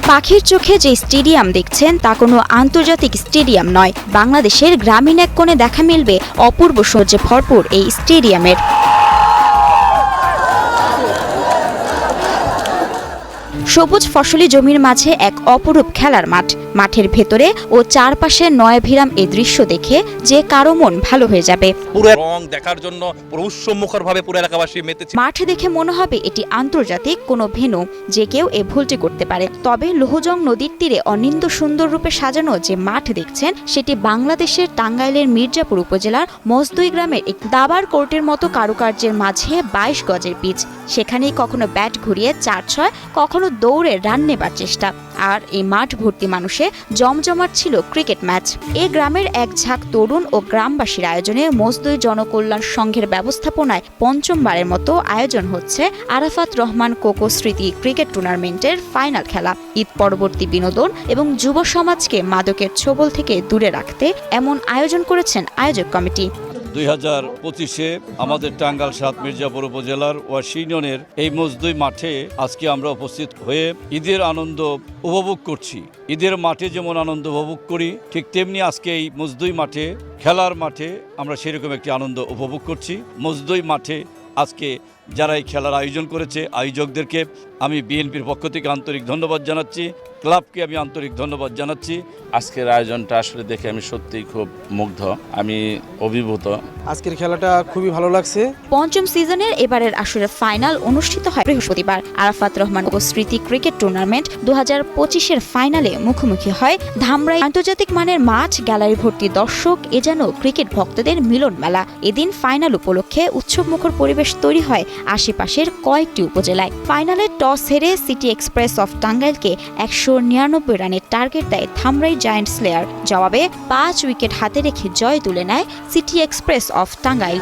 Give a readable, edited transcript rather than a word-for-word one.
পাখির চোখে যে স্টেডিয়াম দেখছেন তা কোনো আন্তর্জাতিক স্টেডিয়াম নয়, বাংলাদেশের গ্রামীণ এক কোণে দেখা মিলবে অপূর্ব সৌন্দর্যে ভরপুর এই স্টেডিয়ামের। সবুজ ফসলি জমির মাঝে এক অপরূপ খেলার মাঠ, মাঠের ভেতরে ও চারপাশে নয়াভিরাম এই দৃশ্য দেখে যে কারো মন ভালো হয়ে যাবে। পুরো রং দেখার জন্য পুরো উৎসবমুখরভাবে পুরো এলাকাবাসী মেতেছে। মাঠ দেখে মনে হবে এটি আন্তর্জাতিক কোনো ভেন্যু, যে কেউ এ ভুলটি করতে পারে। তবে লোহজং নদীর তীরে অনিন্দ সুন্দর রূপে সাজানো যে মাঠ দেখছেন সেটি বাংলাদেশের টাঙ্গাইলের মির্জাপুর উপজেলার মজদুই গ্রামের এক দাবার কোর্টের মতো কারুকার্যের মাঝে 22 গজের পিচ। সেখানেই কখনো ব্যাট ঘুরিয়ে 4-6, কখনো দৌড়ে রান নেবার চেষ্টা। আর এই মাঠ ভর্তি মানুষে জমজমাট ছিল ক্রিকেট ম্যাচ। এ গ্রামের এক ঝাঁক তরুণ ও গ্রামবাসীর আয়োজনে মজদুই জনকল্যাণ সংঘের ব্যবস্থাপনায় পঞ্চমবারের মতো আয়োজন হচ্ছে আরাফাত রহমান কোকো স্মৃতি ক্রিকেট টুর্নামেন্টের ফাইনাল খেলা। ঈদ পরবর্তী বিনোদন এবং যুব সমাজকে মাদকের ছোবল থেকে দূরে রাখতে এমন আয়োজন করেছেন আয়োজক কমিটি। 2025-এ আমাদের টাঙ্গাইল 7 মির্জাপুর উপজেলার ওয়াশি ইউনিয়নের এই মজদুই মাঠে আজকে আমরা উপস্থিত হয়ে ঈদের আনন্দ উপভোগ করছি। ঈদের মাঠে যেমন আনন্দ উপভোগ করি, ঠিক তেমনি আজকে এই মজদুই মাঠে, খেলার মাঠে আমরা সেরকম একটি আনন্দ উপভোগ করছি। মজদুই মাঠে আজকে যারা এই খেলার আয়োজন করেছে, আয়োজকদেরকে আমি বিএনপির পক্ষ থেকে আন্তরিক ধন্যবাদ জানাচ্ছি, ক্লাবকে আমি আন্তরিক ধন্যবাদ জানাচ্ছি। আজকের আয়োজনটা আসলে দেখে আমি সত্যিই খুব মুগ্ধ, আমি অভিভূত। আজকের খেলাটা খুবই ভালো লাগছে। পঞ্চম সিজনের এবারের আসরের ফাইনাল অনুষ্ঠিত হয় বৃহস্পতিবার। আরাফাত রহমান কোকো স্মৃতি ক্রিকেট টুর্নামেন্ট 2025-এর ফাইনালে মুখোমুখি হয় ধামরাই। আন্তর্জাতিক মানের মাঠ, গ্যালারি ভর্তি দর্শক, এ যেন ক্রিকেট ভক্তদের মিলন মেলা। এদিন ফাইনাল উপলক্ষে উৎসবমুখর পরিবেশ তৈরি হয় আশেপাশের কয়েকটি উপজেলায়। ফাইনালে টস হেরে সিটি এক্সপ্রেস অফ টাঙ্গাইলকে 199 রানের টার্গেট দেয় ধামরাই জায়ান্ট স্লেয়ার। জবাবে 5 উইকেট হাতে রেখে জয় তুলে নেয় সিটি এক্সপ্রেস অফ টাঙ্গাইল।